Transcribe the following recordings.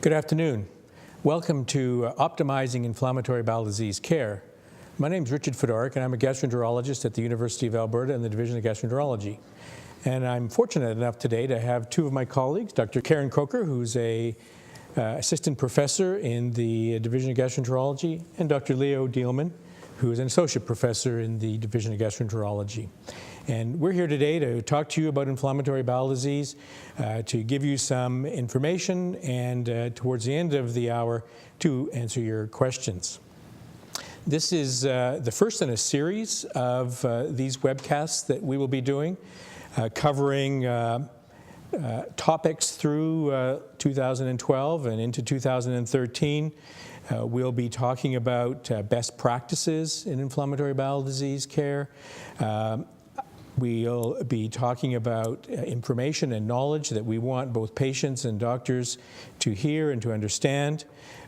Good afternoon. Welcome to Optimizing Inflammatory Bowel Disease Care. My name is Richard Fedorik, and I'm a gastroenterologist at the University of Alberta in the Division of Gastroenterology. And I'm fortunate enough today to have two of my colleagues, Dr. Karen Croker, who's a assistant professor in the Division of Gastroenterology, and Dr. Leo Dielman, who is an associate professor in the Division of Gastroenterology. And we're here today to talk to you about inflammatory bowel disease, to give you some information, and towards the end of the hour, to answer your questions. This is the first in a series of these webcasts that we will be doing, covering topics through 2012 and into 2013. We'll be talking about best practices in inflammatory bowel disease care. We'll be talking about information and knowledge that we want both patients and doctors to hear and to understand.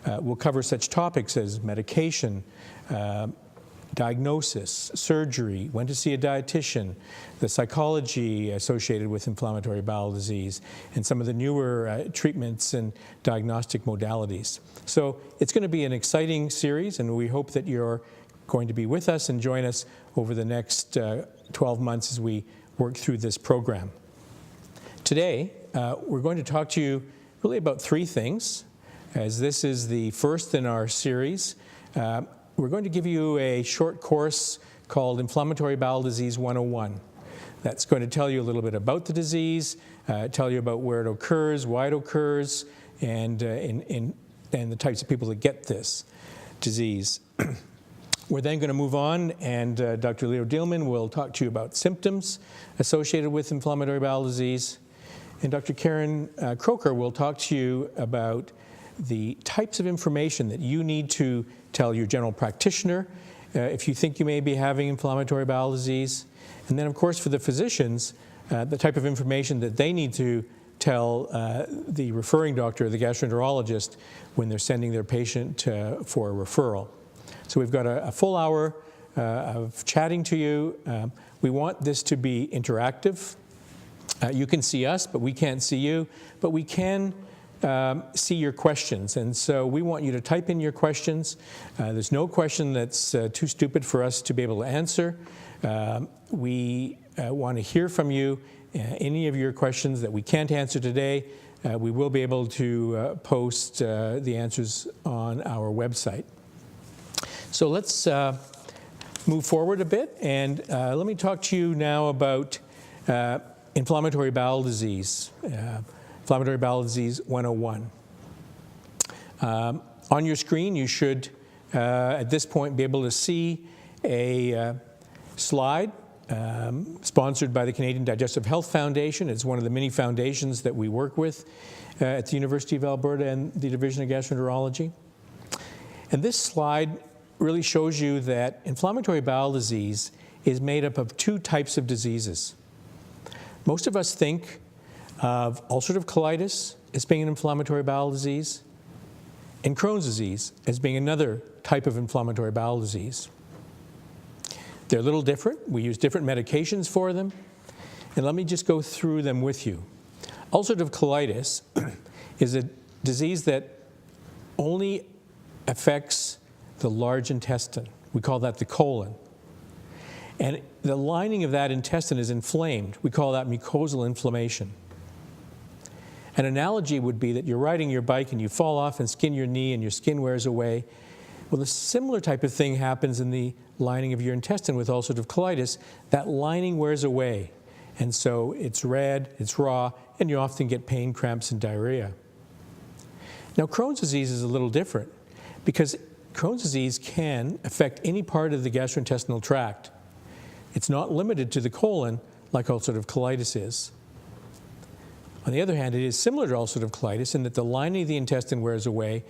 We'll cover such topics as medication, diagnosis, surgery, when to see a dietitian, the psychology associated with inflammatory bowel disease, and some of the newer treatments and diagnostic modalities. So it's going to be an exciting series, and we hope that you're going to be with us and join us over the next 12 months as we work through this program. Today, we're going to talk to you really about three things, as this is the first in our series. We're going to give you a short course called Inflammatory Bowel Disease 101. That's going to tell you a little bit about the disease, tell you about where it occurs, why it occurs, and the types of people that get this disease. We're then going to move on, and Dr. Leo Dielman will talk to you about symptoms associated with inflammatory bowel disease. And Dr. Karen Croker will talk to you about the types of information that you need to tell your general practitioner if you think you may be having inflammatory bowel disease. And then, of course, for the physicians, the type of information that they need to tell the referring doctor or the gastroenterologist when they're sending their patient for a referral. So we've got a full hour of chatting to you. We want this to be interactive. You can see us, but we can't see you. But we can see your questions. And so we want you to type in your questions. There's no question that's too stupid for us to be able to answer. We want to hear from you. Any of your questions that we can't answer today, we will be able to post the answers on our website. So let's move forward a bit, and let me talk to you now about inflammatory bowel disease, Inflammatory Bowel Disease 101. On your screen, you should, at this point, be able to see a slide sponsored by the Canadian Digestive Health Foundation. It's one of the many foundations that we work with at the University of Alberta and the Division of Gastroenterology. And this slide really shows you that inflammatory bowel disease is made up of two types of diseases. Most of us think of ulcerative colitis as being an inflammatory bowel disease, and Crohn's disease as being another type of inflammatory bowel disease. They're a little different. We use different medications for them, and let me just go through them with you. Ulcerative colitis is a disease that only affects the large intestine. We call that the colon. And the lining of that intestine is inflamed. We call that mucosal inflammation. An analogy would be that you're riding your bike and you fall off and skin your knee and your skin wears away. Well, a similar type of thing happens in the lining of your intestine with ulcerative colitis. That lining wears away. And so it's red, it's raw, and you often get pain, cramps, and diarrhea. Now, Crohn's disease is a little different because Crohn's disease can affect any part of the gastrointestinal tract. It's not limited to the colon like ulcerative colitis is. On the other hand, it is similar to ulcerative colitis in that the lining of the intestine wears away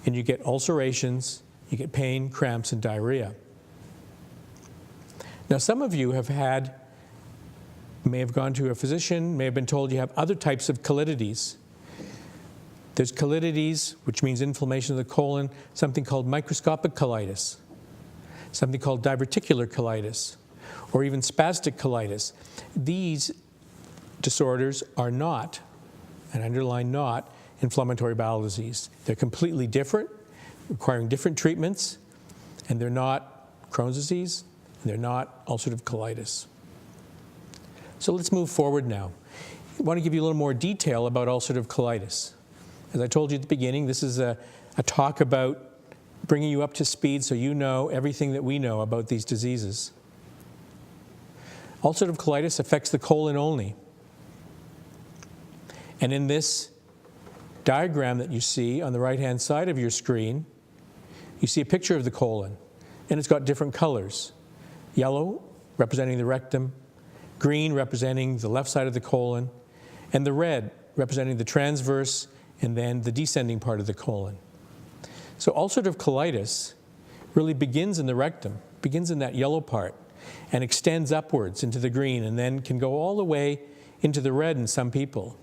and you get ulcerations, you get pain, cramps, and diarrhea. Now, some of you may have gone to a physician, may have been told you have other types of colitis. There's colitis, which means inflammation of the colon, something called microscopic colitis, something called diverticular colitis, or even spastic colitis. These disorders are not, and underline not, inflammatory bowel disease. They're completely different, requiring different treatments, and they're not Crohn's disease, and they're not ulcerative colitis. So let's move forward now. I want to give you a little more detail about ulcerative colitis. As I told you at the beginning, this is a talk about bringing you up to speed so you know everything that we know about these diseases. Ulcerative colitis affects the colon only. And in this diagram that you see on the right-hand side of your screen, you see a picture of the colon, and it's got different colors. Yellow, representing the rectum, green, representing the left side of the colon, and the red, representing the transverse and then the descending part of the colon. So ulcerative colitis really begins in the rectum, begins in that yellow part, and extends upwards into the green, and then can go all the way into the red in some people.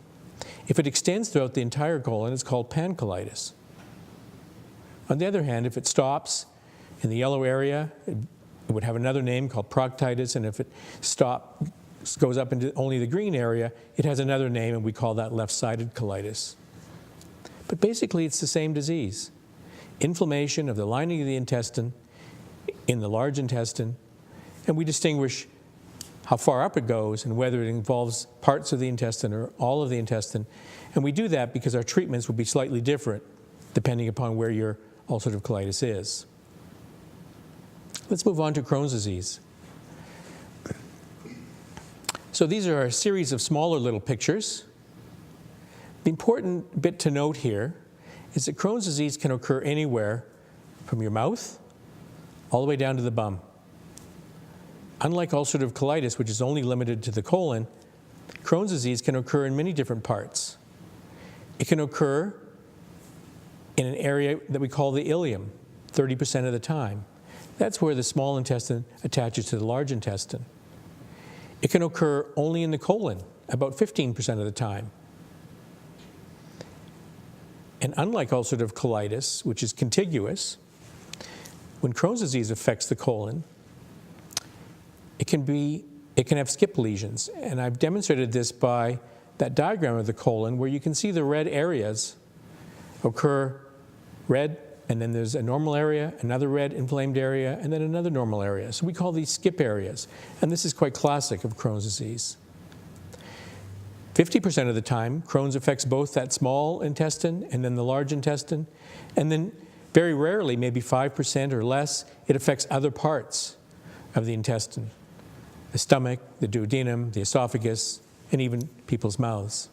If it extends throughout the entire colon, it's called pancolitis. On the other hand, if it stops in the yellow area, it would have another name called proctitis, and if it goes up into only the green area, it has another name, and we call that left-sided colitis. But basically, it's the same disease. Inflammation of the lining of the intestine in the large intestine, and we distinguish how far up it goes and whether it involves parts of the intestine or all of the intestine. And we do that because our treatments will be slightly different depending upon where your ulcerative colitis is. Let's move on to Crohn's disease. So these are a series of smaller little pictures. The important bit to note here is that Crohn's disease can occur anywhere from your mouth all the way down to the bum. Unlike ulcerative colitis, which is only limited to the colon, Crohn's disease can occur in many different parts. It can occur in an area that we call the ileum, 30% of the time. That's where the small intestine attaches to the large intestine. It can occur only in the colon, about 15% of the time. And unlike ulcerative colitis, which is contiguous, when Crohn's disease affects the colon, it can have skip lesions. And I've demonstrated this by that diagram of the colon where you can see the red areas occur red, and then there's a normal area, another red inflamed area, and then another normal area. So we call these skip areas. And this is quite classic of Crohn's disease. 50% of the time, Crohn's affects both that small intestine and then the large intestine. And then very rarely, maybe 5% or less, it affects other parts of the intestine. The stomach, the duodenum, the esophagus, and even people's mouths.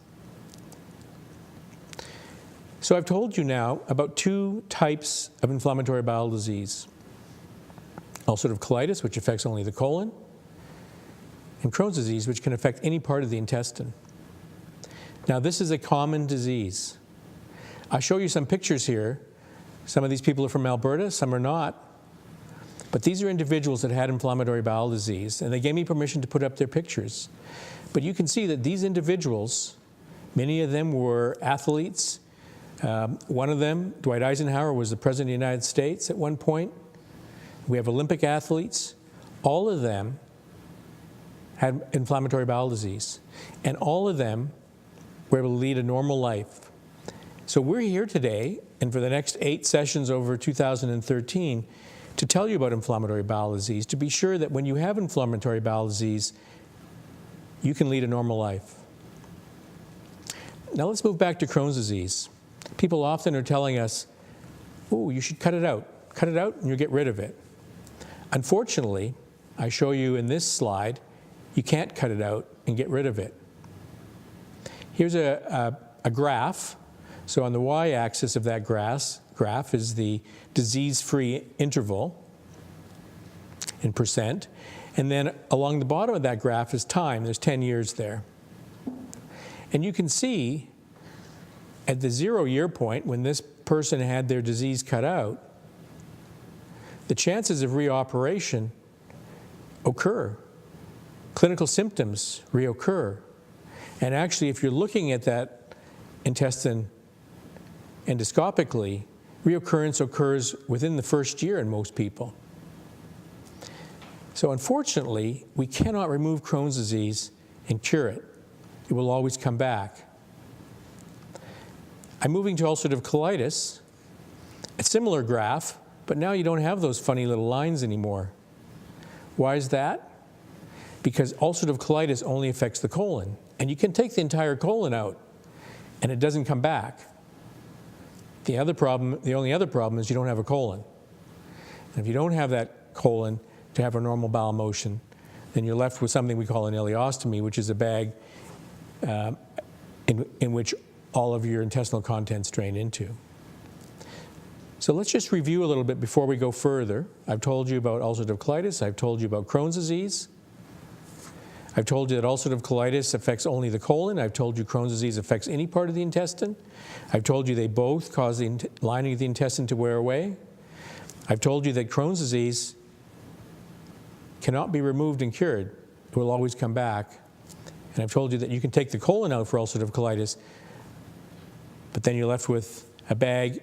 So I've told you now about two types of inflammatory bowel disease. Ulcerative colitis, which affects only the colon, and Crohn's disease, which can affect any part of the intestine. Now, this is a common disease. I'll show you some pictures here. Some of these people are from Alberta, some are not. But these are individuals that had inflammatory bowel disease, and they gave me permission to put up their pictures. But you can see that these individuals, many of them were athletes. One of them, Dwight Eisenhower, was the President of the United States at one point. We have Olympic athletes. All of them had inflammatory bowel disease, and all of them were able to lead a normal life. So we're here today, and for the next 8 sessions over 2013, to tell you about inflammatory bowel disease, to be sure that when you have inflammatory bowel disease, you can lead a normal life. Now let's move back to Crohn's disease. People often are telling us, oh, you should cut it out. Cut it out and you'll get rid of it. Unfortunately, I show you in this slide, you can't cut it out and get rid of it. Here's a graph. So on the y-axis of that graph is the disease-free interval in percent. And then along the bottom of that graph is time. There's 10 years there. And you can see at the 0-year point, when this person had their disease cut out, the chances of reoperation occur. Clinical symptoms reoccur. And actually, if you're looking at that intestine endoscopically, reoccurrence occurs within the first year in most people. So unfortunately, we cannot remove Crohn's disease and cure it. It will always come back. I'm moving to ulcerative colitis, a similar graph, but now you don't have those funny little lines anymore. Why is that? Because ulcerative colitis only affects the colon, and you can take the entire colon out, and it doesn't come back. The only other problem is you don't have a colon. And if you don't have that colon to have a normal bowel motion, then you're left with something we call an ileostomy, which is a bag in which all of your intestinal contents drain into. So let's just review a little bit before we go further. I've told you about ulcerative colitis. I've told you about Crohn's disease. I've told you that ulcerative colitis affects only the colon. I've told you Crohn's disease affects any part of the intestine. I've told you they both cause the lining of the intestine to wear away. I've told you that Crohn's disease cannot be removed and cured. It will always come back. And I've told you that you can take the colon out for ulcerative colitis, but then you're left with a bag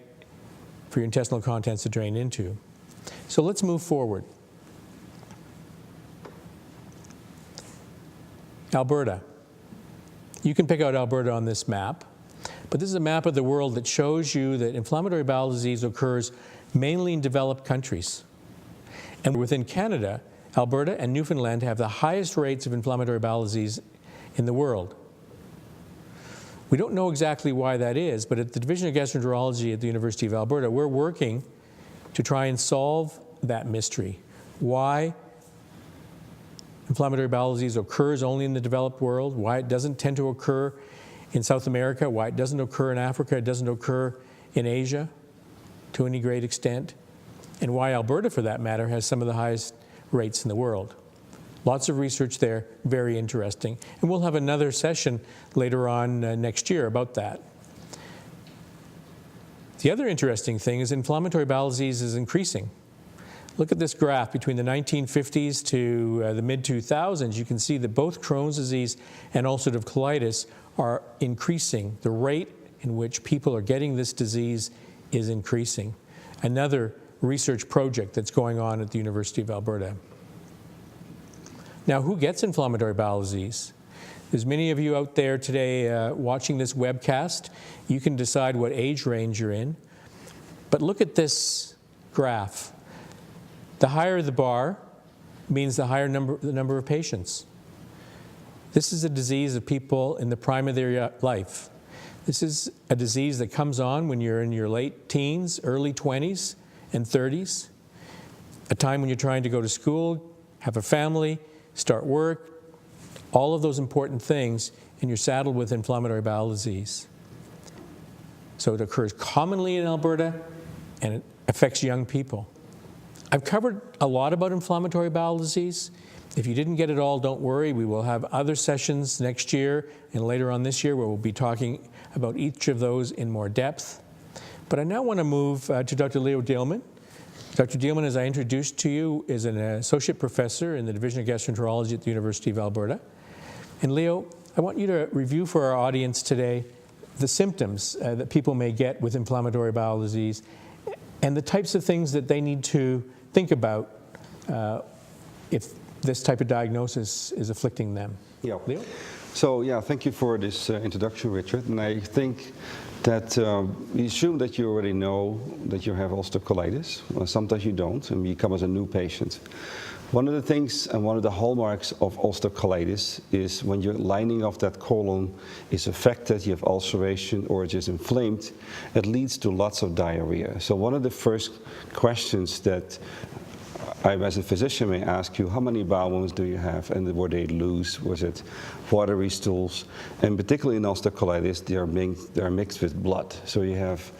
for your intestinal contents to drain into. So let's move forward. Alberta. You can pick out Alberta on this map, but this is a map of the world that shows you that inflammatory bowel disease occurs mainly in developed countries. And within Canada, Alberta and Newfoundland have the highest rates of inflammatory bowel disease in the world. We don't know exactly why that is, but at the Division of Gastroenterology at the University of Alberta, we're working to try and solve that mystery. Why inflammatory bowel disease occurs only in the developed world, why it doesn't tend to occur in South America, why it doesn't occur in Africa, it doesn't occur in Asia to any great extent, and why Alberta, for that matter, has some of the highest rates in the world. Lots of research there, very interesting. And we'll have another session later on next year about that. The other interesting thing is inflammatory bowel disease is increasing. Look at this graph between the 1950s to the mid-2000s. You can see that both Crohn's disease and ulcerative colitis are increasing. The rate in which people are getting this disease is increasing. Another research project that's going on at the University of Alberta. Now, who gets inflammatory bowel disease? There's many of you out there today watching this webcast. You can decide what age range you're in. But look at this graph. The higher the bar means the higher the number of patients. This is a disease of people in the prime of their life. This is a disease that comes on when you're in your late teens, early 20s, and 30s, a time when you're trying to go to school, have a family, start work, all of those important things, and you're saddled with inflammatory bowel disease. So it occurs commonly in Alberta, and it affects young people. I've covered a lot about inflammatory bowel disease. If you didn't get it all, don't worry. We will have other sessions next year and later on this year where we'll be talking about each of those in more depth. But I now want to move to Dr. Leo Deelman. Dr. Deelman, as I introduced to you, is an associate professor in the Division of Gastroenterology at the University of Alberta. And Leo, I want you to review for our audience today the symptoms that people may get with inflammatory bowel disease and the types of things that they need to think about if this type of diagnosis is afflicting them. Yeah. Leo? So, yeah, thank you for this introduction, Richard. And I think that we assume that you already know that you have ulcerative colitis. Well, sometimes you don't, and you come as a new patient. One of the things and one of the hallmarks of ulcerative colitis is when your lining of that colon is affected, you have ulceration or it is inflamed, it leads to lots of diarrhea. So one of the first questions that I, as a physician, may ask you, how many bowel movements do you have, and were they loose? Was it watery stools? And particularly in ulcerative colitis, they are mixed with blood. So you have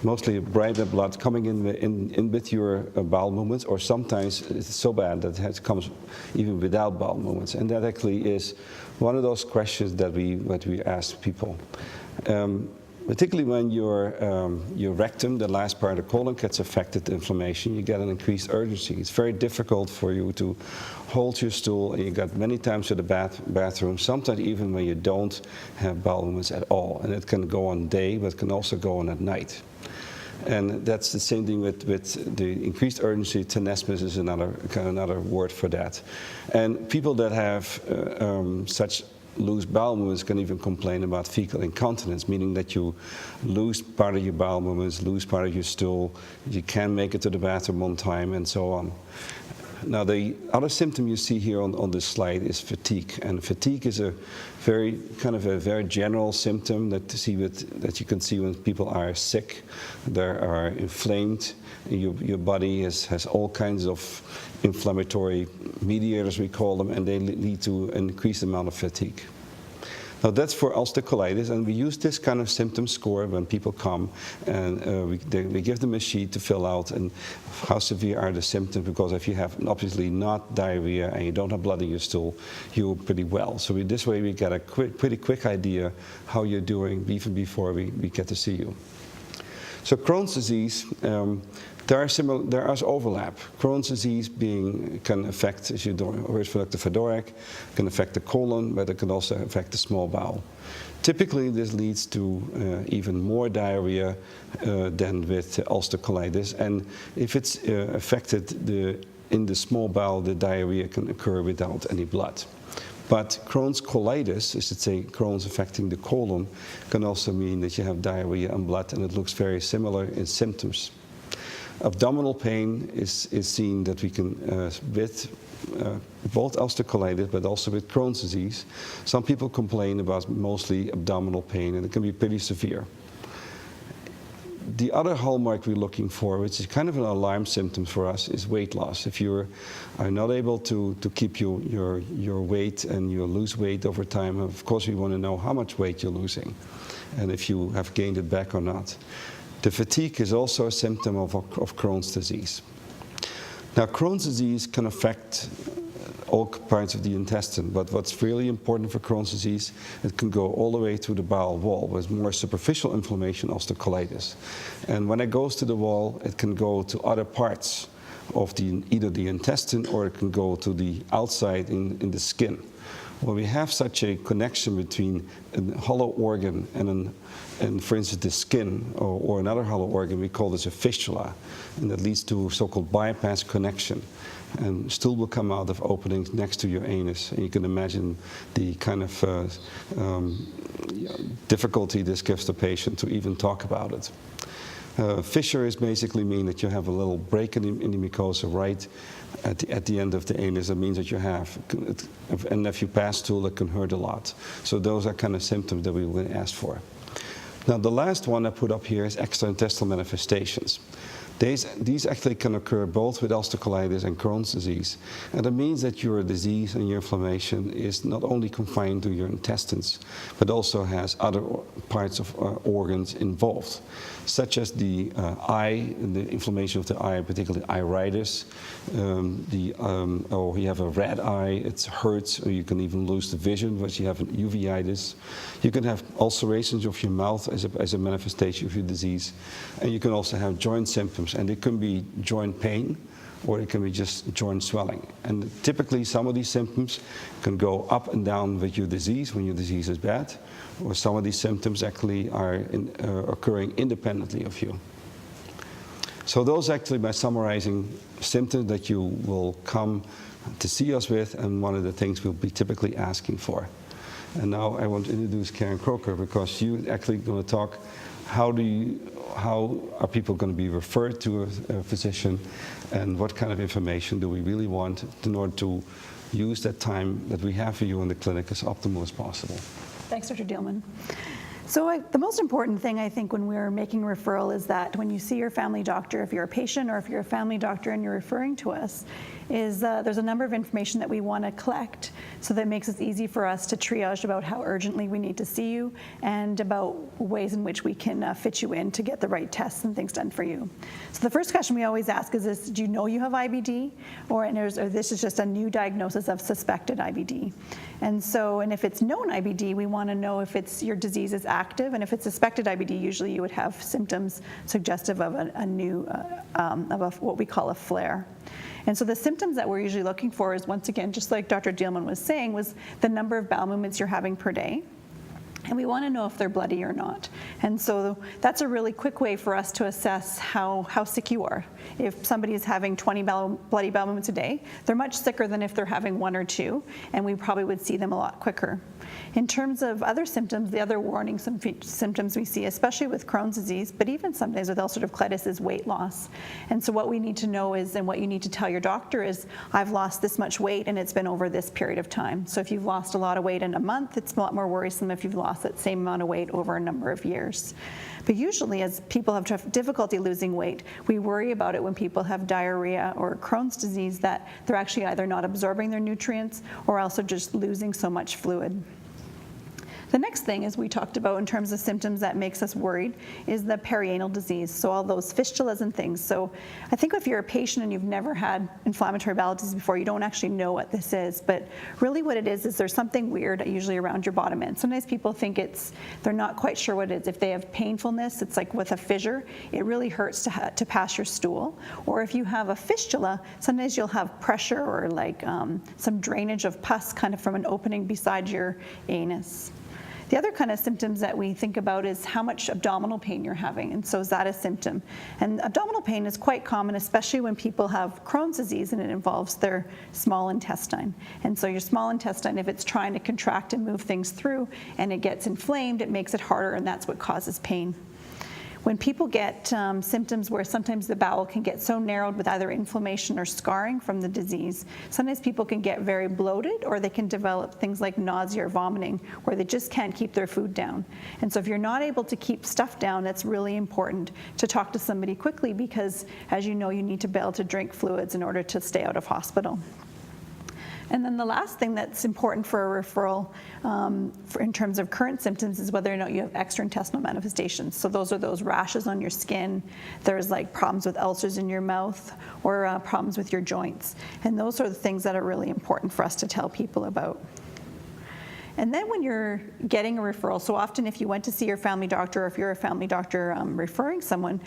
mostly bright blood coming in with your bowel movements, or sometimes it's so bad that it comes even without bowel movements. And that actually is one of those questions that we ask people. Particularly when your rectum, the last part of the colon, gets affected, inflammation, you get an increased urgency. It's very difficult for you to hold your stool, and you got many times to the bathroom, sometimes even when you don't have bowel movements at all. And it can go on day, but it can also go on at night. And that's the same thing with the increased urgency. Tenesmus is another word for that. And people that have such lose bowel movements can even complain about fecal incontinence, meaning that you lose part of your bowel movements, lose part of your stool, you can't make it to the bathroom on time, and so on. Now, the other symptom you see here on this slide is fatigue, and fatigue is a very general symptom that you can see when people are sick, they are inflamed. Your body has all kinds of inflammatory mediators, we call them, and they lead to an increased amount of fatigue. Now, that's for ulcerative colitis, and we use this kind of symptom score when people come, and we give them a sheet to fill out, and how severe are the symptoms, because if you have obviously not diarrhea and you don't have blood in your stool, you're pretty well. So this way we get a pretty quick idea how you're doing even before we get to see you. So Crohn's disease, there is overlap. Crohn's disease can affect, as you heard from Dr. Fedorek, can affect the colon, but it can also affect the small bowel. Typically, this leads to even more diarrhea than with ulcerative colitis, and if it's affected in the small bowel, the diarrhea can occur without any blood. But Crohn's colitis, I should say Crohn's affecting the colon, can also mean that you have diarrhea and blood, and it looks very similar in symptoms. Abdominal pain is seen that we can, with both ulcerative colitis, but also with Crohn's disease. Some people complain about mostly abdominal pain, and it can be pretty severe. The other hallmark we're looking for, which is kind of an alarm symptom for us, is weight loss. If you are not able to keep your weight and you lose weight over time, of course we want to know how much weight you're losing and if you have gained it back or not. The fatigue is also a symptom of Crohn's disease. Now, Crohn's disease can affect all parts of the intestine, but what's really important for Crohn's disease, it can go all the way to the bowel wall with more superficial inflammation, ulcerative colitis. And when it goes to the wall, it can go to other parts of either the intestine, or it can go to the outside in the skin. When we have such a connection between a hollow organ and for instance, the skin or another hollow organ, we call this a fistula, and that leads to a so-called bypass connection. And stool will come out of openings next to your anus, and you can imagine the kind of difficulty this gives the patient to even talk about it. Fissure is basically mean that you have a little break in the mucosa right at the end of the anus. That means that you have, and if you pass stool, it can hurt a lot. So those are kind of symptoms that we will ask for. Now, the last one I put up here is extraintestinal manifestations. These actually can occur both with ulcerative colitis and Crohn's disease. And that means that your disease and your inflammation is not only confined to your intestines, but also has other parts of organs involved, such as the eye, the inflammation of the eye, particularly iritis. Or you have a red eye, it hurts, or you can even lose the vision, which you have an uveitis. You can have ulcerations of your mouth as a manifestation of your disease. And you can also have joint symptoms. And it can be joint pain, or it can be just joint swelling. And typically some of these symptoms can go up and down with your disease when your disease is bad, or some of these symptoms actually are occurring independently of you. So those actually, by summarizing, symptoms that you will come to see us with, and one of the things we'll be typically asking for. And now I want to introduce Karen Croker, because you're actually going to talk how are people going to be referred to a physician, and what kind of information do we really want in order to use that time that we have for you in the clinic as optimal as possible. Thanks, Dr. Dielman. So the most important thing, I think, when we're making a referral is that when you see your family doctor, if you're a patient or if you're a family doctor and you're referring to us, is there's a number of information that we want to collect, so that makes it easy for us to triage about how urgently we need to see you and about ways in which we can fit you in to get the right tests and things done for you. So the first question we always ask is this: do you know you have IBD, or this is just a new diagnosis of suspected IBD? And if it's known IBD, we want to know if your disease is active, and if it's suspected IBD, usually you would have symptoms suggestive of what we call a flare. And so the symptoms that we're usually looking for is, once again, just like Dr. Dielman was saying, was the number of bowel movements you're having per day. And we want to know if they're bloody or not. And so that's a really quick way for us to assess how sick you are. If somebody is having 20 bloody bowel movements a day, they're much sicker than if they're having 1 or 2, and we probably would see them a lot quicker. In terms of other symptoms, the other warning symptoms we see, especially with Crohn's disease, but even sometimes with ulcerative colitis, is weight loss. And so what we need to know is, and what you need to tell your doctor is, I've lost this much weight and it's been over this period of time. So if you've lost a lot of weight in a month, it's a lot more worrisome if you've lost that same amount of weight over a number of years. But usually as people have difficulty losing weight, we worry about it when people have diarrhea or Crohn's disease, that they're actually either not absorbing their nutrients or also just losing so much fluid. The next thing, as we talked about in terms of symptoms that makes us worried, is the perianal disease, so all those fistulas and things. So I think if you're a patient and you've never had inflammatory bowel disease before, you don't actually know what this is, but really what it is there's something weird usually around your bottom end. Sometimes people think they're not quite sure what it is. If they have painfulness, it's like with a fissure, it really hurts to pass your stool. Or if you have a fistula, sometimes you'll have pressure or like some drainage of pus kind of from an opening beside your anus. The other kind of symptoms that we think about is how much abdominal pain you're having, and so is that a symptom? And abdominal pain is quite common, especially when people have Crohn's disease and it involves their small intestine. And so your small intestine, if it's trying to contract and move things through and it gets inflamed, it makes it harder, and that's what causes pain. When people get symptoms where sometimes the bowel can get so narrowed with either inflammation or scarring from the disease, sometimes people can get very bloated, or they can develop things like nausea or vomiting where they just can't keep their food down. And so if you're not able to keep stuff down, it's really important to talk to somebody quickly, because as you know, you need to be able to drink fluids in order to stay out of hospital. And then the last thing that's important for a referral in terms of current symptoms is whether or not you have extraintestinal manifestations. So those are those rashes on your skin. There's like problems with ulcers in your mouth, or problems with your joints. And those are the things that are really important for us to tell people about. And then when you're getting a referral, so often if you went to see your family doctor, or if you're a family doctor referring someone,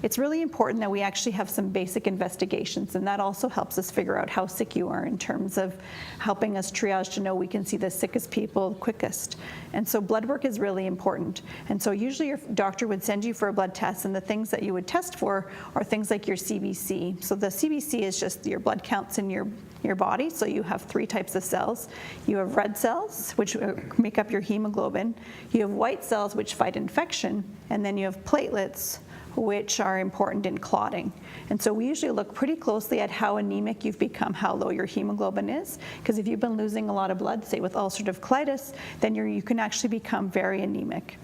it's really important that we actually have some basic investigations, and that also helps us figure out how sick you are in terms of helping us triage to know we can see the sickest people quickest. And so blood work is really important. And so usually your doctor would send you for a blood test, and the things that you would test for are things like your CBC. So the CBC is just your blood counts in your body. So you have 3 types of cells. You have red cells, which make up your hemoglobin. You have white cells, which fight infection. And then you have platelets, which are important in clotting. And so we usually look pretty closely at how anemic you've become, how low your hemoglobin is. Because if you've been losing a lot of blood, say with ulcerative colitis, then you can actually become very anemic.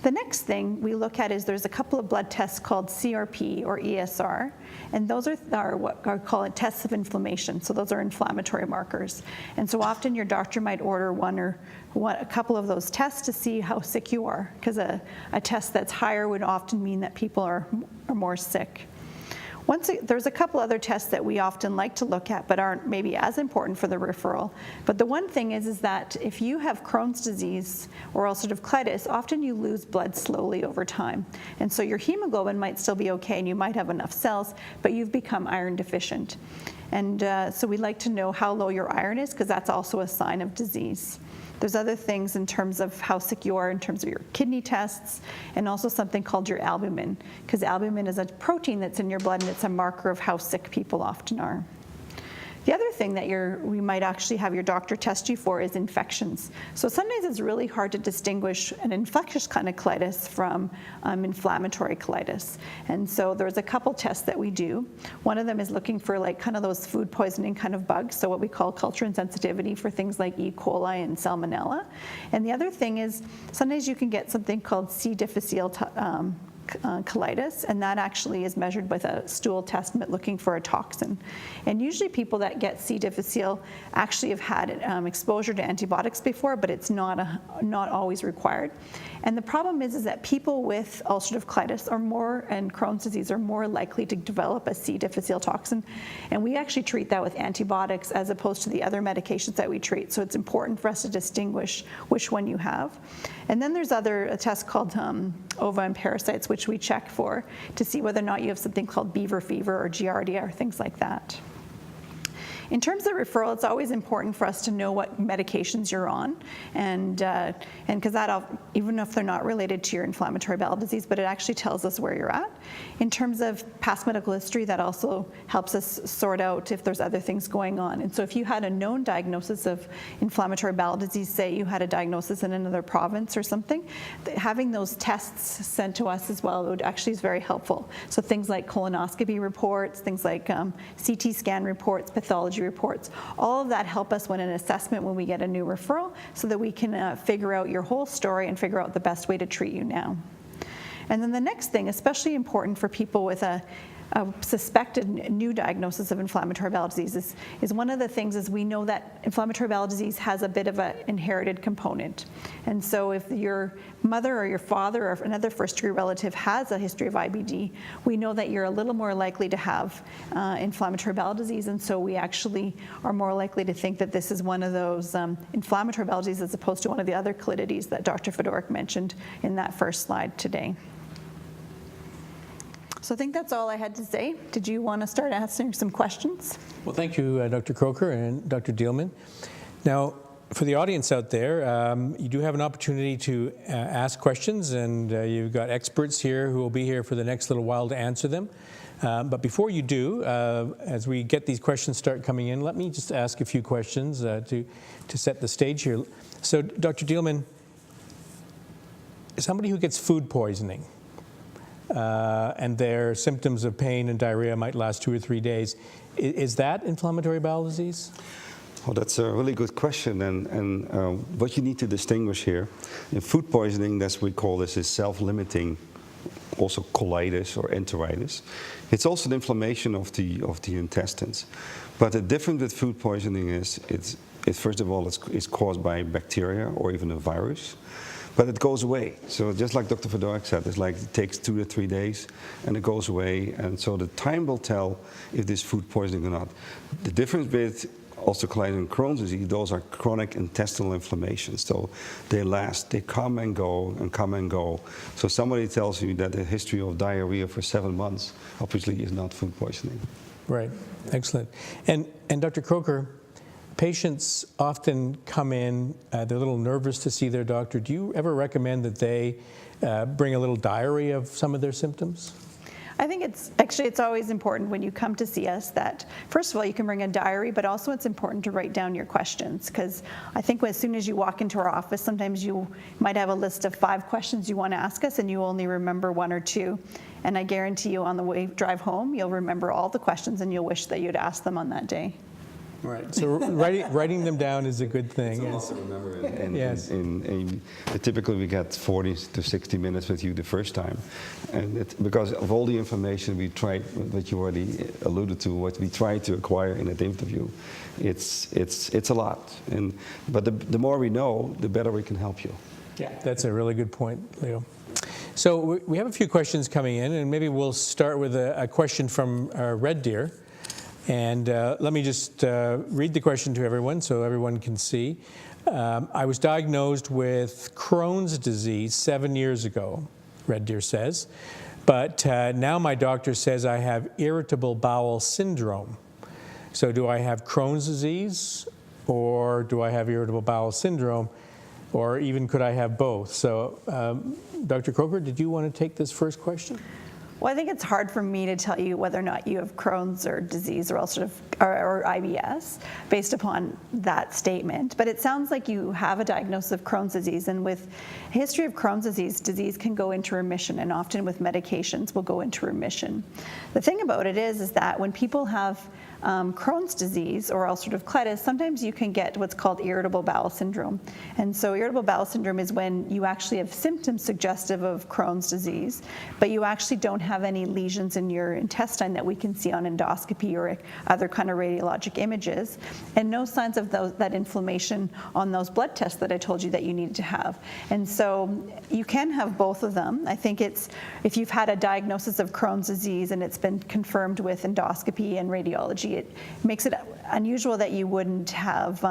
The next thing we look at is there's a couple of blood tests called CRP or ESR, and those are what are called tests of inflammation. So those are inflammatory markers. And so often your doctor might order a couple of those tests to see how sick you are, because a test that's higher would often mean that people are more sick. There's a couple other tests that we often like to look at but aren't maybe as important for the referral. But the one thing is that if you have Crohn's disease or ulcerative colitis, often you lose blood slowly over time. And so your hemoglobin might still be okay and you might have enough cells, but you've become iron deficient. And so we like to know how low your iron is, because that's also a sign of disease. There's other things in terms of how sick you are in terms of your kidney tests, and also something called your albumin, because albumin is a protein that's in your blood, and it's a marker of how sick people often are. The other thing that we might actually have your doctor test you for is infections. So sometimes it's really hard to distinguish an infectious kind of colitis from inflammatory colitis. And so there's a couple tests that we do. One of them is looking for like kind of those food poisoning kind of bugs, so what we call culture insensitivity for things like E. coli and Salmonella. And the other thing is sometimes you can get something called C. difficile colitis, and that actually is measured with a stool test looking for a toxin. And usually people that get C. difficile actually have had exposure to antibiotics before, but it's not always required. And the problem is that people with ulcerative colitis and Crohn's disease are more likely to develop a C. difficile toxin, and we actually treat that with antibiotics as opposed to the other medications that we treat. So it's important for us to distinguish which one you have. And then there's a test called ova and parasites, which we check for to see whether or not you have something called beaver fever or Giardia or things like that. In terms of referral, it's always important for us to know what medications you're on, and because even if they're not related to your inflammatory bowel disease, but it actually tells us where you're at. In terms of past medical history, that also helps us sort out if there's other things going on. And so if you had a known diagnosis of inflammatory bowel disease, say you had a diagnosis in another province or something, having those tests sent to us as well would actually is very helpful. So things like colonoscopy reports, things like CT scan reports, pathology reports, all of that help us when an assessment when we get a new referral, so that we can figure out your whole story and figure out the best way to treat you now. And then the next thing, especially important for people with a suspected new diagnosis of inflammatory bowel disease, is one of the things is we know that inflammatory bowel disease has a bit of an inherited component. And so if your mother or your father or another first-degree relative has a history of IBD, we know that you're a little more likely to have inflammatory bowel disease, and so we actually are more likely to think that this is one of those inflammatory bowel diseases as opposed to one of the other chalidies that Dr. Fedoruk mentioned in that first slide today. So I think that's all I had to say. Did you want to start answering some questions? Well, thank you, Dr. Croker and Dr. Dielman. Now, for the audience out there, you do have an opportunity to ask questions, and you've got experts here who will be here for the next little while to answer them. But before you do, as we get these questions start coming in, let me just ask a few questions to set the stage here. So, Dr. Dielman, somebody who gets food poisoning, and their symptoms of pain and diarrhea might last 2 or 3 days. Is that inflammatory bowel disease? Well, that's a really good question, and what you need to distinguish here, in food poisoning, that's what we call this is self-limiting, also colitis or enteritis. It's also an inflammation of the intestines. But the difference with food poisoning is, first of all, it's caused by bacteria or even a virus. But it goes away. So just like Dr. Fedoruk said, it's like it takes 2 to 3 days and it goes away. And so the time will tell if this food poisoning or not. The difference with ulcerative colitis and Crohn's disease, those are chronic intestinal inflammations. So they last, they come and go and come and go. So somebody tells you that a history of diarrhea for 7 months obviously is not food poisoning. Right, excellent. And Dr. Croker, patients often come in, they're a little nervous to see their doctor. Do you ever recommend that they bring a little diary of some of their symptoms? I think it's always important when you come to see us that, first of all, you can bring a diary, but also it's important to write down your questions, because I think as soon as you walk into our office, sometimes you might have a list of 5 questions you want to ask us and you only remember 1 or 2. And I guarantee you on the drive home, you'll remember all the questions and you'll wish that you'd asked them on that day. Right. So writing them down is a good thing. It's a lot to remember. And, yes. Typically we get 40 to 60 minutes with you the first time. And because of all the information we tried, that you already alluded to, what we try to acquire in an interview, it's a lot. But the more we know, the better we can help you. Yeah, that's a really good point, Leo. So we have a few questions coming in, and maybe we'll start with a question from Red Deer. And let me just read the question to everyone so everyone can see. I was diagnosed with Crohn's disease 7 years ago, Red Deer says, but now my doctor says I have irritable bowel syndrome. So do I have Crohn's disease, or do I have irritable bowel syndrome, or even could I have both? So Dr. Croker, did you want to take this first question? Well, I think it's hard for me to tell you whether or not you have Crohn's or disease or IBS based upon that statement. But it sounds like you have a diagnosis of Crohn's disease, and with a history of Crohn's disease can go into remission, and often with medications will go into remission. The thing about it is that when people have Crohn's disease or ulcerative colitis, sometimes you can get what's called irritable bowel syndrome. And so irritable bowel syndrome is when you actually have symptoms suggestive of Crohn's disease, but you actually don't have any lesions in your intestine that we can see on endoscopy or other kind of radiologic images, and no signs of that inflammation on those blood tests that I told you that you needed to have. And so you can have both of them. I think if you've had a diagnosis of Crohn's disease and it's been confirmed with endoscopy and radiology actually, it makes it unusual that you wouldn't have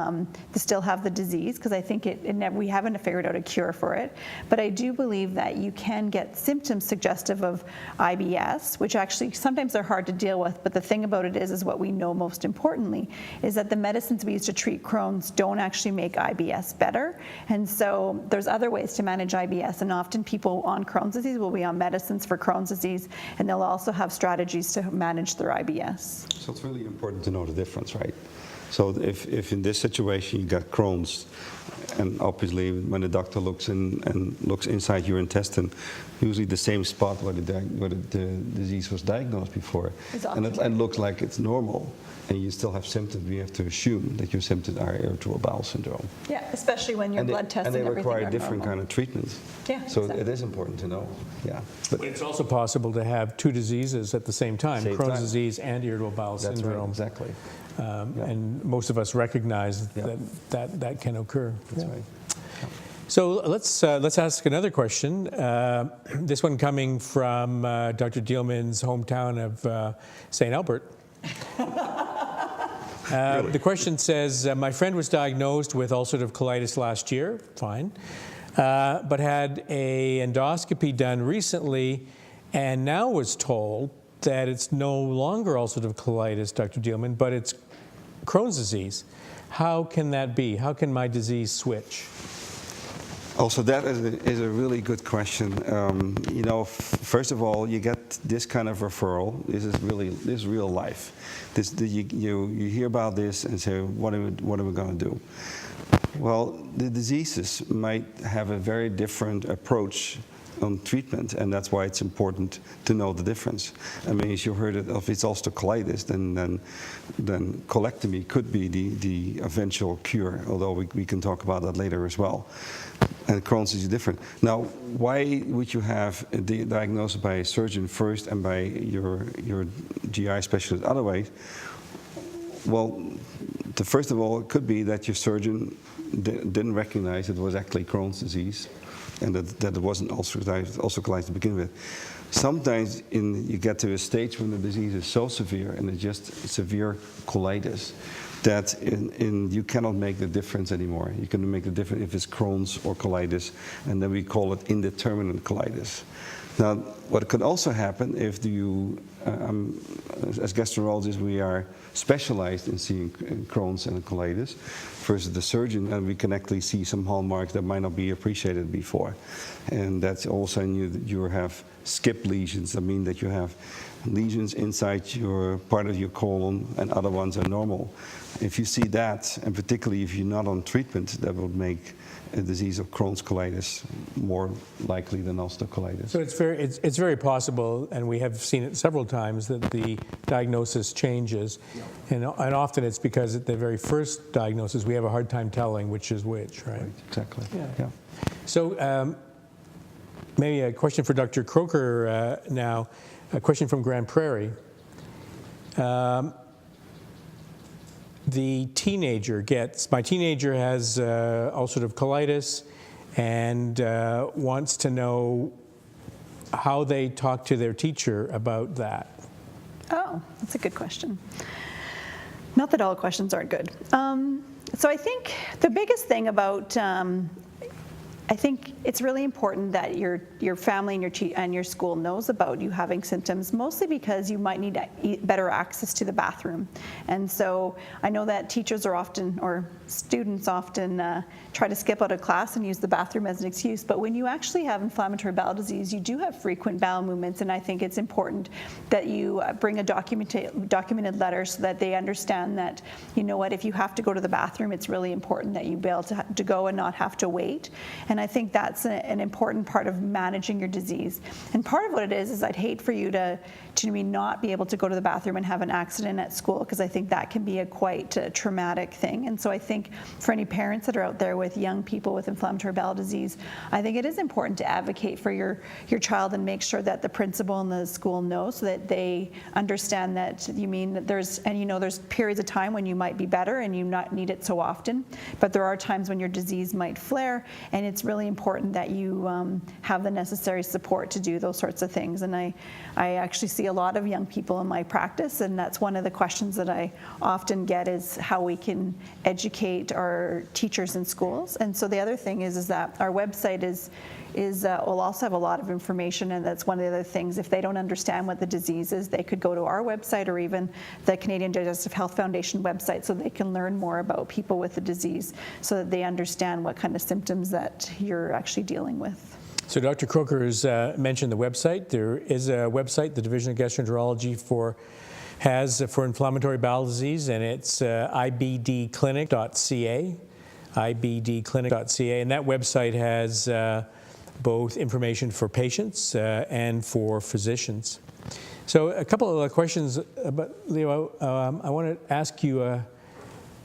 still have the disease, because I think we haven't figured out a cure for it. But I do believe that you can get symptoms suggestive of IBS, which actually sometimes they're hard to deal with. But the thing about it is what we know most importantly is that the medicines we use to treat Crohn's don't actually make IBS better. And so there's other ways to manage IBS, and often people on Crohn's disease will be on medicines for Crohn's disease, and they'll also have strategies to manage their IBS. So it's really important to know the difference, right? So if in this situation you got Crohn's, and obviously when the doctor looks in and looks inside your intestine, usually the same spot where the disease was diagnosed before, and it looks like it's normal, and you still have symptoms, we have to assume that your symptoms are irritable bowel syndrome. Yeah, especially when your blood tests and everything they require are different normal. kind of treatments. Yeah, so exactly. it is important to know. Yeah, But it's also possible to have two diseases at the same time, Same Crohn's time. disease and irritable bowel that's syndrome. right, exactly. And most of us recognize Yeah. that can occur. That's right. So let's ask another question. This one coming from Dr. Dielman's hometown of St. Albert. The question says, my friend was diagnosed with ulcerative colitis last year, fine, but had a endoscopy done recently and now was told that it's no longer ulcerative colitis, Dr. Dielman, but it's Crohn's disease. How can that be? How can my disease switch? Also, that is a really good question. You know, first of all, you get this kind of referral. This is real life. You hear about this and say, what are we going to do? Well, the diseases might have a very different approach on treatment, and that's why it's important to know the difference. I mean, as you heard of it's ulcerative colitis, then colectomy could be the eventual cure, although we can talk about that later as well. And Crohn's is different. Now, why would you have a diagnosis by a surgeon first and by your GI specialist otherwise? Well, first of all, it could be that your surgeon didn't recognize it was actually Crohn's disease, and that it wasn't ulcerative colitis to begin with. Sometimes you get to a stage when the disease is so severe, and it's just severe colitis, that you cannot make the difference anymore. You can make the difference if it's Crohn's or colitis, and then we call it indeterminate colitis. Now, what could also happen if as gastroenterologists, we are specialized in seeing Crohn's and colitis versus the surgeon, and we can actually see some hallmarks that might not be appreciated before. And that's also you have skip lesions. I mean that you have lesions inside your part of your colon and other ones are normal. If you see that, and particularly if you're not on treatment, that would make a disease of Crohn's colitis more likely than ulcerative colitis. So it's very possible, and we have seen it several times, that the diagnosis changes, and often it's because at the very first diagnosis we have a hard time telling which is which, right? Exactly. Yeah. So maybe a question for Dr. Croker now. A question from Grand Prairie. My teenager has ulcerative colitis and wants to know how they talk to their teacher about that. Oh, that's a good question. Not that all questions aren't good. So I think the biggest thing about I think it's really important that your family and your school knows about you having symptoms, mostly because you might need better access to the bathroom. And so I know that teachers are often, or students often, try to skip out of class and use the bathroom as an excuse. But when you actually have inflammatory bowel disease, you do have frequent bowel movements, and I think it's important that you bring a documented letter so that they understand that, you know what, if you have to go to the bathroom, it's really important that you be able to go and not have to wait. And I think that's an important part of managing your disease. And part of what it is I'd hate for you to not be able to go to the bathroom and have an accident at school, because I think that can be a quite traumatic thing. And so I think for any parents that are out there with young people with inflammatory bowel disease, I think it is important to advocate for your child and make sure that the principal and the school know, so that they understand that you mean that there's periods of time when you might be better and you not need it so often, but there are times when your disease might flare, and it's it's really important that you have the necessary support to do those sorts of things. And I actually see a lot of young people in my practice, and that's one of the questions that I often get is how we can educate our teachers in schools. And so the other thing is that our website will also have a lot of information, and that's one of the other things. If they don't understand what the disease is, they could go to our website or even the Canadian Digestive Health Foundation website so they can learn more about people with the disease so that they understand what kind of symptoms that you're actually dealing with. So Dr. Croker has mentioned the website. There is a website the Division of Gastroenterology has for inflammatory bowel disease, and it's ibdclinic.ca, ibdclinic.ca, and that website has both information for patients and for physicians. So a couple of questions about, Leo, I want to ask you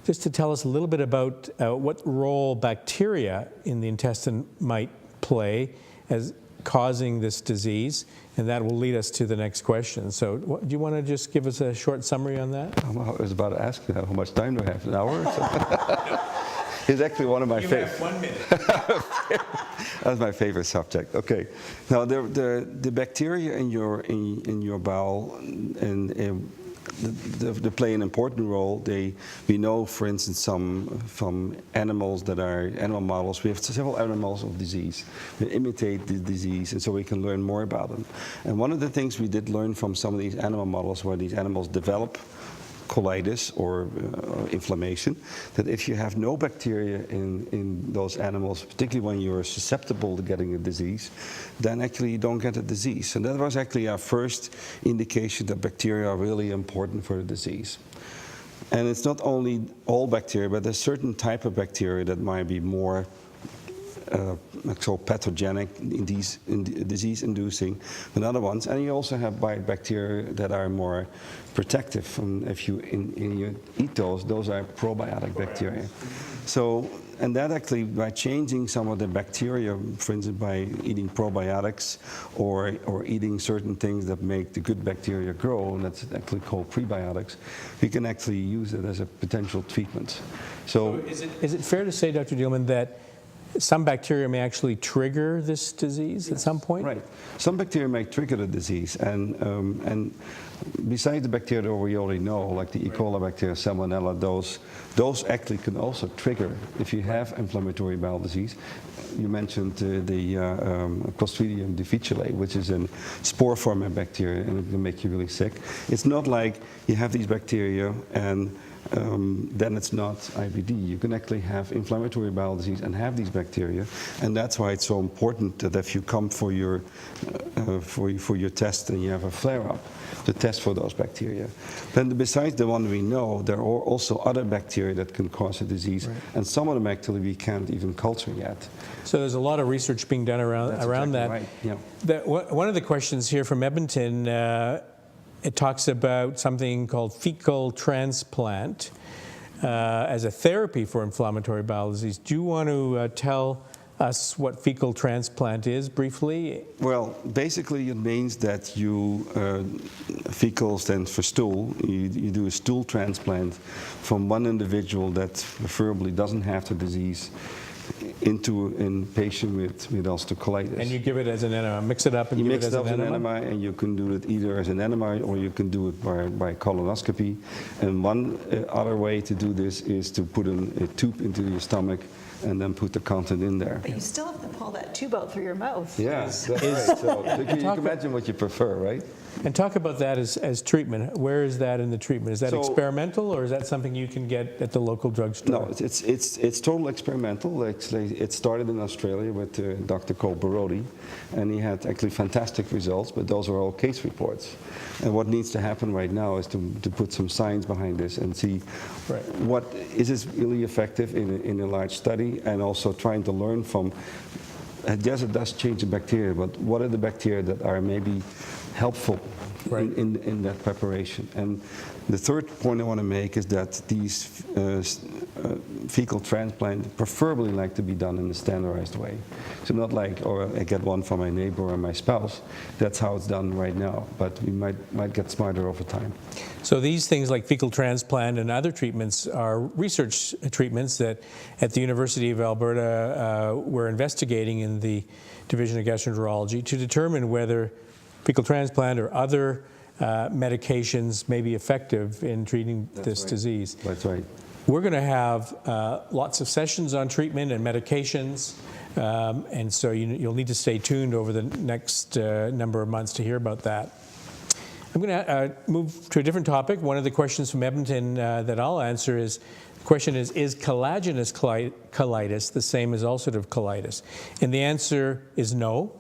just to tell us a little bit about what role bacteria in the intestine might play as causing this disease, and that will lead us to the next question. So do you want to just give us a short summary on that? I was about to ask you how much time do I have, an hour or so? It's actually one of my favorites. You have 1 minute. That's my favorite subject. Okay. Now the bacteria in your bowel and they play an important role. We know, for instance, from animals that are animal models. We have several animal models of disease. We imitate the disease, and so we can learn more about them. And one of the things we did learn from some of these animal models, where these animals develop colitis or inflammation, that if you have no bacteria in those animals, particularly when you're susceptible to getting a disease, then actually you don't get a disease. And that was actually our first indication that bacteria are really important for the disease. And it's not only all bacteria, but there's certain type of bacteria that might be more pathogenic, disease-inducing than other ones. And you also have bacteria that are more protective. And if you eat those are probiotic bacteria. So, and that actually, by changing some of the bacteria, for instance, by eating probiotics or eating certain things that make the good bacteria grow, and that's actually called prebiotics, we can actually use it as a potential treatment. So is it fair to say, Dr. Dielman, that some bacteria may actually trigger this disease at some point? Right. Some bacteria may trigger the disease, and besides the bacteria that we already know, like the E. coli bacteria, Salmonella, those actually can also trigger if you have inflammatory bowel disease. You mentioned the Clostridium difficile, which is a spore-forming bacteria, and it can make you really sick. It's not like you have these bacteria and then it's not IBD. You can actually have inflammatory bowel disease and have these bacteria, and that's why it's so important that if you come for your test and you have a flare-up, to test for those bacteria. Then besides the one we know, there are also other bacteria that can cause a disease, right, and some of them actually we can't even culture yet. So there's a lot of research being done around exactly that. Right. Yeah. One of the questions here from Edmonton, it talks about something called fecal transplant as a therapy for inflammatory bowel disease. Do you want to tell us what fecal transplant is briefly? Well, basically it means that you, fecal stands for stool, you do a stool transplant from one individual that preferably doesn't have the disease into a patient with ulcerative colitis. And you give it as an enema, mix it up and give it as an enema? And you can do it either as an enema or you can do it by colonoscopy. And one other way to do this is to put a tube into your stomach and then put the content in there. But you still have to pull that tube out through your mouth. Yes, that's right. So you can imagine what you prefer, right? And talk about that as treatment. Where is that in the treatment? Is that experimental, or is that something you can get at the local drugstore? No, it's total experimental. Actually, it started in Australia with Dr. Cole Barodi, and he had actually fantastic results, but those are all case reports. And what needs to happen right now is to put some science behind this and see what is this really effective in a large study, and also trying to learn from, yes, it does change the bacteria, but what are the bacteria that are maybe helpful Right. in that preparation. And the third point I want to make is that these fecal transplants preferably like to be done in a standardized way. So not like, or I get one for my neighbor or my spouse. That's how it's done right now, but we might get smarter over time. So these things like fecal transplant and other treatments are research treatments that at the University of Alberta we're investigating in the Division of Gastroenterology to determine whether fecal transplant or other medications may be effective in treating this disease. That's right. We're going to have lots of sessions on treatment and medications, and so you'll need to stay tuned over the next number of months to hear about that. I'm going to move to a different topic. One of the questions from Edmonton that I'll answer is, the question is collagenous colitis the same as ulcerative colitis? And the answer is no.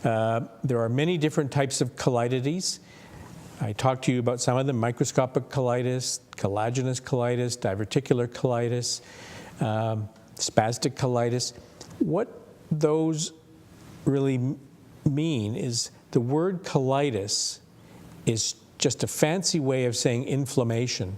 There are many different types of colitis. I talked to you about some of them: microscopic colitis, collagenous colitis, diverticular colitis, spastic colitis. What those really mean is the word colitis is just a fancy way of saying inflammation.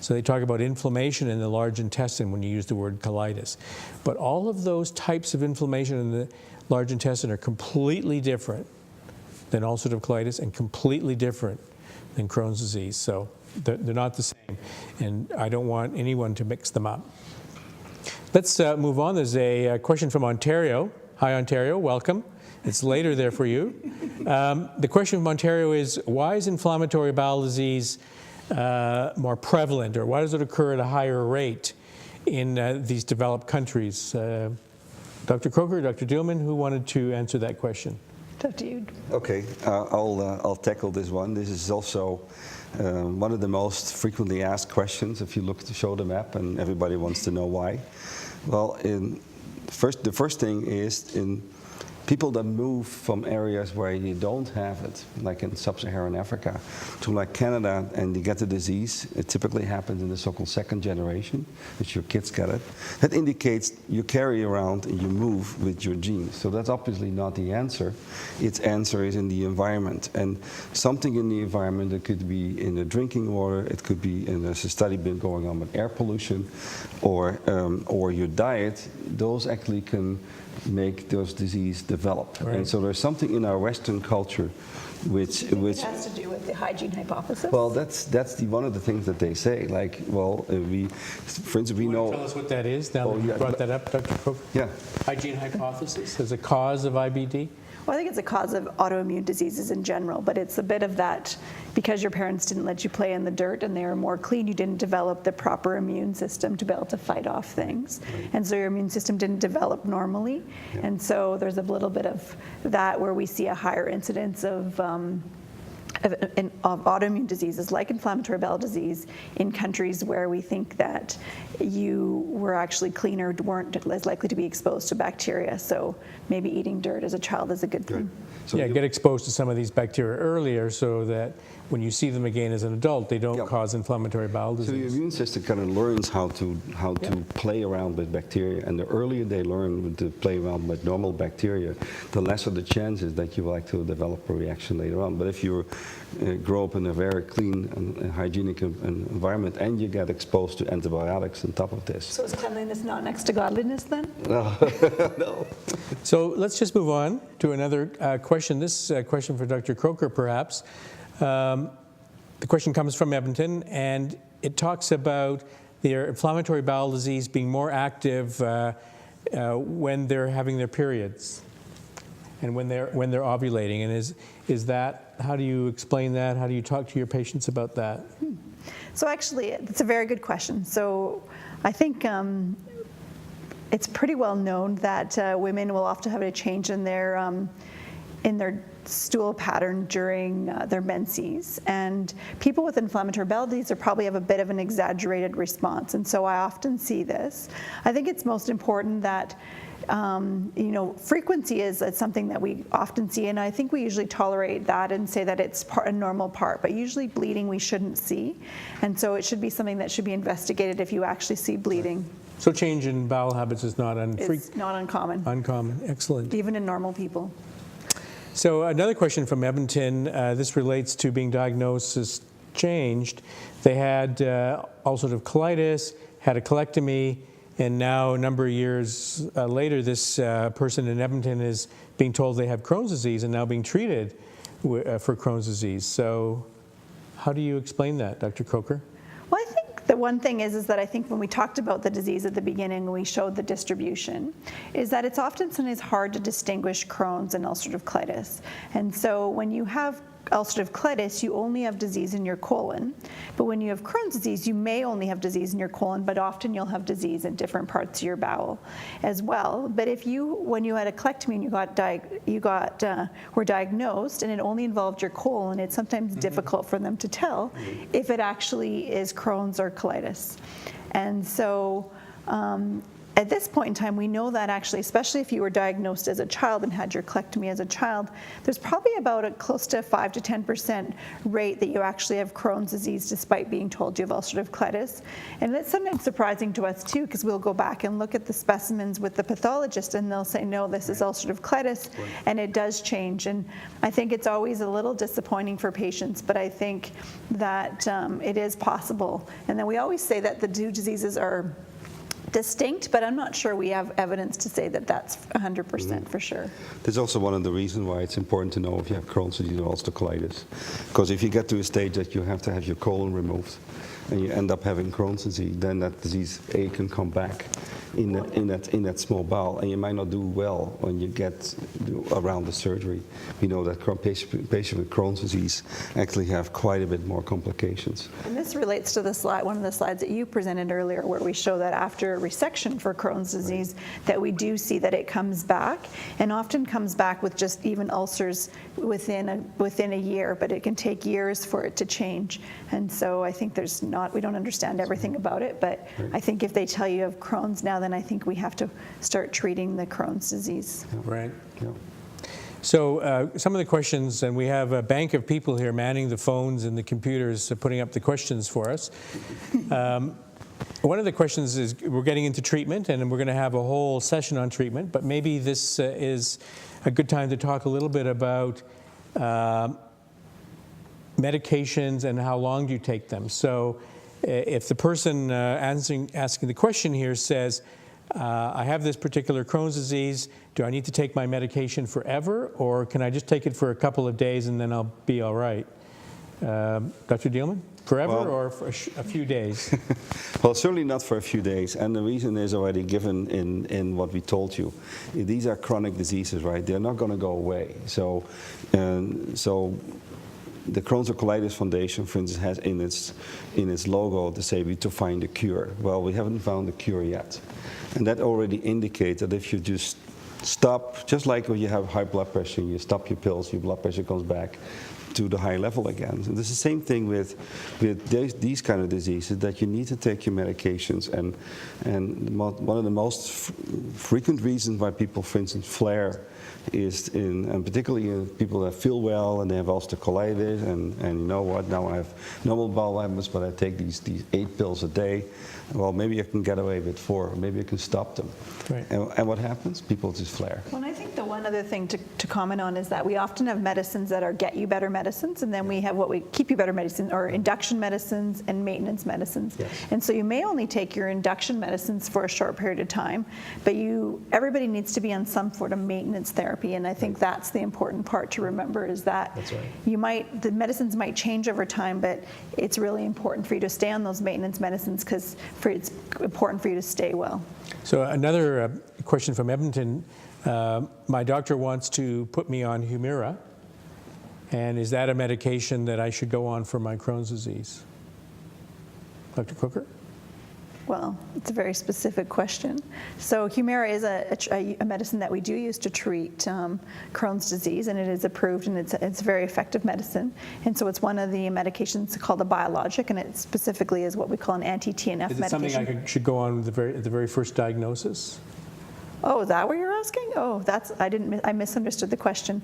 So they talk about inflammation in the large intestine when you use the word colitis. But all of those types of inflammation in the large intestine are completely different than ulcerative colitis and completely different than Crohn's disease. So they're not the same, and I don't want anyone to mix them up. Let's move on. There's a question from Ontario. Hi, Ontario. Welcome. It's later there for you. The question from Ontario is, why is inflammatory bowel disease more prevalent, or why does it occur at a higher rate in these developed countries? Dr. Croker, Dr. Dielman, who wanted to answer that question? Dr. Ude. Okay, I'll tackle this one. This is also one of the most frequently asked questions if you look to show the map, and everybody wants to know why. Well, the first thing is in people that move from areas where you don't have it, like in sub-Saharan Africa, to like Canada, and you get the disease, it typically happens in the so-called second generation, which your kids get it. That indicates you carry around and you move with your genes. So that's obviously not the answer. Its answer is in the environment. And something in the environment, it could be in the drinking water, it could be, and there's a study been going on with air pollution, or your diet, those actually can make those disease develop. Right. And so there's something in our Western culture which It has to do with the hygiene hypothesis. well, that's one of the things that they say. Like, well, for instance, we know. Tell us what that is now that you brought that up, Dr. Croker. Yeah. Hygiene hypothesis as a cause of IBD? Well, I think it's a cause of autoimmune diseases in general, but it's a bit of that because your parents didn't let you play in the dirt and they were more clean, you didn't develop the proper immune system to be able to fight off things. Right. And so your immune system didn't develop normally. Yeah. And so there's a little bit of that where we see a higher incidence of autoimmune diseases like inflammatory bowel disease in countries where we think that you were actually cleaner, weren't as likely to be exposed to bacteria. So maybe eating dirt as a child is a good thing. So yeah, get exposed to some of these bacteria earlier so that when you see them again as an adult, they don't cause inflammatory bowel disease. So the immune system kind of learns how to play around with bacteria, and the earlier they learn to play around with normal bacteria, the lesser the chances that you will actually develop a reaction later on. But if you grow up in a very clean and hygienic environment, and you get exposed to antibiotics on top of this. So is cleanliness not next to godliness then? No. So let's just move on to another question. This question for Dr. Croker, perhaps. The question comes from Edmonton, and it talks about their inflammatory bowel disease being more active when they're having their periods and when they're ovulating. And is that, how do you explain that? How do you talk to your patients about that? So actually, it's a very good question. So I think it's pretty well known that women will often have a change in their stool pattern during their menses, and people with inflammatory bowel disease probably have a bit of an exaggerated response, and so I often see this. I think it's most important that frequency is something that we often see, and I think we usually tolerate that and say that it's a normal part, but usually bleeding we shouldn't see, and so it should be something that should be investigated if you actually see bleeding. So change in bowel habits is not It's not uncommon. uncommon. Excellent. Even in normal people. So another question from Edmonton, this relates to being diagnosed as changed. They had ulcerative colitis, had a colectomy, and now a number of years later, this person in Edmonton is being told they have Crohn's disease and now being treated for Crohn's disease. So how do you explain that, Dr. Coker? Well, I think the one thing is that I think when we talked about the disease at the beginning, we showed the distribution, is that it's often sometimes hard to distinguish Crohn's and ulcerative colitis. And so when you have ulcerative colitis, you only have disease in your colon. But when you have Crohn's disease, you may only have disease in your colon, but often you'll have disease in different parts of your bowel as well. But if you, when you had a colectomy and you were diagnosed and it only involved your colon, it's sometimes difficult for them to tell if it actually is Crohn's or colitis. And so, at this point in time, we know that actually, especially if you were diagnosed as a child and had your colectomy as a child, there's probably about a close to 5 to 10% rate that you actually have Crohn's disease despite being told you have ulcerative colitis. And it's sometimes surprising to us too, because we'll go back and look at the specimens with the pathologist and they'll say, no, this is ulcerative colitis, and it does change. And I think it's always a little disappointing for patients, but I think that it is possible. And then we always say that the two diseases are distinct, but I'm not sure we have evidence to say that that's 100% for sure. That's also one of the reasons why it's important to know if you have Crohn's disease or ulcerative colitis. Because if you get to a stage that you have to have your colon removed and you end up having Crohn's disease, then that disease A can come back in that small bowel, and you might not do well when you get around the surgery. We know that patients with Crohn's disease actually have quite a bit more complications. And this relates to the slide, one of the slides that you presented earlier, where we show that after resection for Crohn's disease, that we do see that it comes back, and often comes back with just even ulcers within a year, but it can take years for it to change. And so I think we don't understand everything about it, but I think if they tell you of Crohn's now, then I think we have to start treating the Crohn's disease. Right. Yeah. So some of the questions, and we have a bank of people here manning the phones and the computers putting up the questions for us. One of the questions is, we're getting into treatment, and we're going to have a whole session on treatment, but maybe this is a good time to talk a little bit about medications and how long do you take them. So if the person asking the question here says, I have this particular Crohn's disease, do I need to take my medication forever, or can I just take it for a couple of days and then I'll be all right? Dr. Dielman, forever or for a few days? Well, certainly not for a few days, and the reason is already given in what we told you. These are chronic diseases, right? They're not going to go away. So the Crohn's or Colitis Foundation, for instance, has in its logo to say to find a cure. Well, we haven't found a cure yet. And that already indicates that if you just stop, just like when you have high blood pressure, you stop your pills, your blood pressure comes back to the high level again. And it's the same thing with these kind of diseases, that you need to take your medications. And one of the most frequent reasons why people, for instance, flare is and particularly in people that feel well and they have ulcerative colitis and you know what, now I have normal bowel movements, but I take these 8 pills a day. Well, maybe I can get away with 4, or maybe I can stop them. Right. And what happens? People just flare. Well, and I think the one other thing to comment on is that we often have medicines that are get you better medicines, and then we have what we keep you better medicine, or induction medicines and maintenance medicines. Yes. And so you may only take your induction medicines for a short period of time, but everybody needs to be on some sort of maintenance therapy, and I think that's the important part to remember, is that That's right. the medicines might change over time, but it's really important for you to stay on those maintenance medicines, because it's important for you to stay well. So another question from Edmonton. My doctor wants to put me on Humira, and is that a medication that I should go on for my Crohn's disease? Dr. Coker? Well, it's a very specific question. So Humira is a medicine that we do use to treat Crohn's disease, and it is approved, and it's a very effective medicine. And so it's one of the medications called a biologic, and it specifically is what we call an anti-TNF medication. Is it something I should go on at the very first diagnosis? Oh, is that what you're asking? Oh, I misunderstood the question.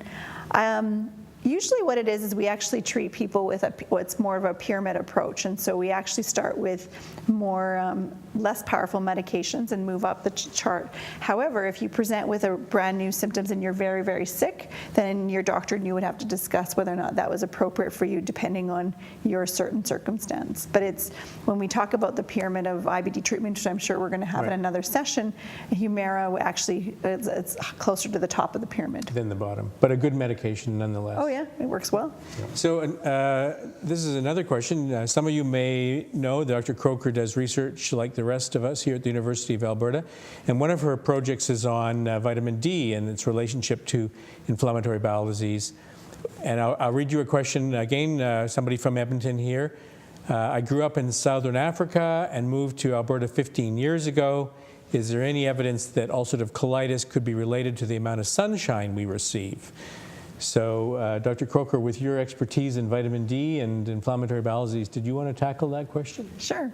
Usually what it is we actually treat people with what's more of a pyramid approach. And so we actually start with more less powerful medications and move up the chart. However, if you present with a brand new symptoms and you're very, very sick, then your doctor and you would have to discuss whether or not that was appropriate for you depending on your certain circumstance. But it's when we talk about the pyramid of IBD treatment, which I'm sure we're going to have in another session, Humira actually it's closer to the top of the pyramid. Than the bottom, but a good medication nonetheless. Oh yeah, it works well. So this is another question. Some of you may know Dr. Croker does research like the rest of us here at the University of Alberta, and one of her projects is on vitamin D and its relationship to inflammatory bowel disease. And I'll read you a question again, somebody from Edmonton here. I grew up in Southern Africa and moved to Alberta 15 years ago. Is there any evidence that ulcerative colitis could be related to the amount of sunshine we receive? So, Dr. Croker, with your expertise in vitamin D and inflammatory bowel disease, did you want to tackle that question? Sure.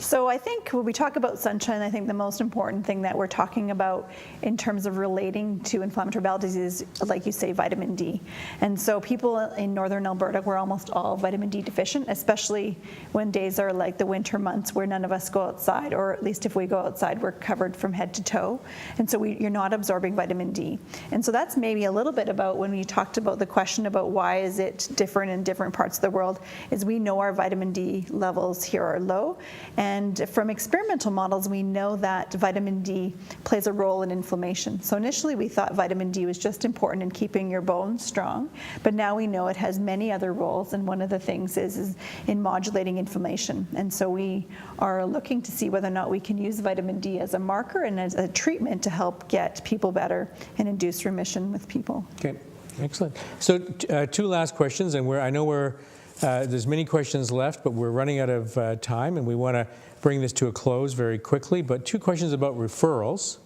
So I think when we talk about sunshine, I think the most important thing that we're talking about in terms of relating to inflammatory bowel disease is, like you say, vitamin D. And so people in northern Alberta, we're almost all vitamin D deficient, especially when days are like the winter months where none of us go outside, or at least if we go outside, we're covered from head to toe. And so you're not absorbing vitamin D. And so that's maybe a little bit about when we talked about the question about why is it different in different parts of the world, is we know our vitamin D levels here are low. And from experimental models, we know that vitamin D plays a role in inflammation. So initially we thought vitamin D was just important in keeping your bones strong, but now we know it has many other roles, and one of the things is in modulating inflammation. And so we are looking to see whether or not we can use vitamin D as a marker and as a treatment to help get people better and induce remission with people. Okay, excellent. So two last questions, and I know there's many questions left, but we're running out of time, and we want to bring this to a close very quickly. But two questions about referrals.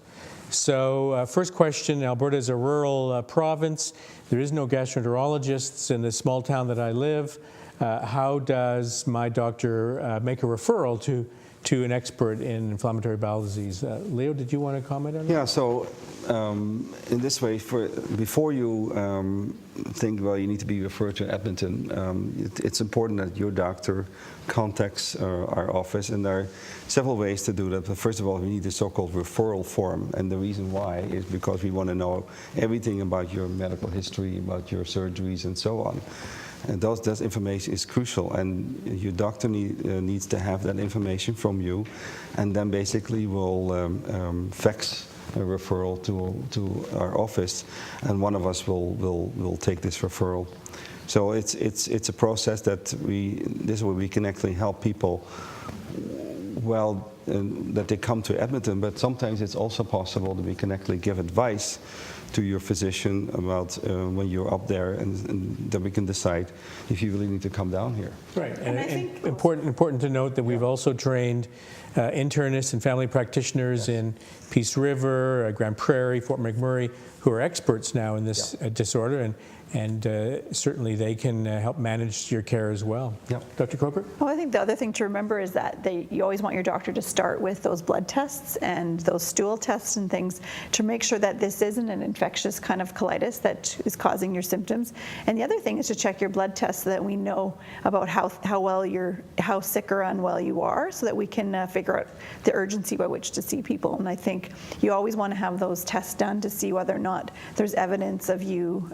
So first question, Alberta is a rural province. There is no gastroenterologists in the small town that I live. How does my doctor make a referral to an expert in inflammatory bowel disease? Leo, did you want to comment on that? Yeah, so in this way, before you think, well, you need to be referred to Edmonton, it's important that your doctor contacts our office, and there are several ways to do that. But first of all, we need a so-called referral form, and the reason why is because we want to know everything about your medical history, about your surgeries, and so on. And that information is crucial, and your doctor needs to have that information from you, and then basically will fax a referral to our office, and one of us will take this referral. So it's a process that this way we can actually help people. Well, that they come to Edmonton, but sometimes it's also possible that we can actually give advice to your physician about when you're up there, and then we can decide if you really need to come down here. Right, and I think important to note that we've also trained internists and family practitioners in Peace River, Grand Prairie, Fort McMurray, who are experts now in this disorder, and certainly they can help manage your care as well. Yep. Dr. Croker? Well, I think the other thing to remember is that you always want your doctor to start with those blood tests and those stool tests and things to make sure that this isn't an infectious kind of colitis that is causing your symptoms. And the other thing is to check your blood tests so that we know about how sick or unwell you are, so that we can figure out the urgency by which to see people. And I think you always want to have those tests done to see whether or not there's evidence of you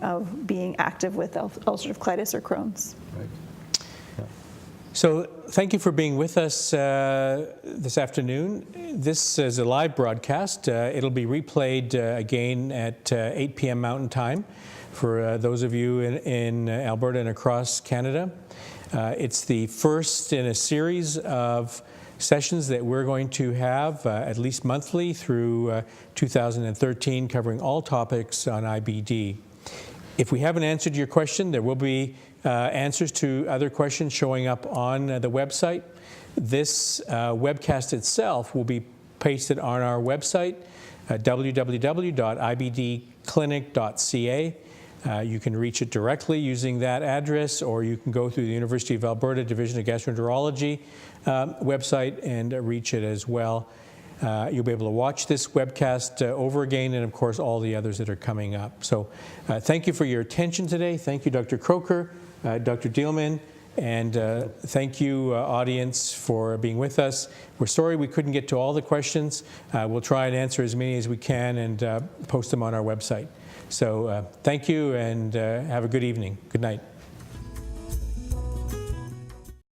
being active with ulcerative colitis or Crohn's. Right. Yeah. So thank you for being with us this afternoon. This is a live broadcast. It'll be replayed again at 8 p.m. Mountain Time for those of you in Alberta and across Canada. It's the first in a series of sessions that we're going to have at least monthly through 2013, covering all topics on IBD. If we haven't answered your question, there will be answers to other questions showing up on the website. This webcast itself will be pasted on our website, www.ibdclinic.ca. You can reach it directly using that address, or you can go through the University of Alberta Division of Gastroenterology website and reach it as well. You'll be able to watch this webcast over again, and of course all the others that are coming up. So thank you for your attention today. Thank you, Dr. Croker, Dr. Dielman, and thank you, audience, for being with us. We're sorry we couldn't get to all the questions. We'll try and answer as many as we can and post them on our website. So thank you, and have a good evening. Good night.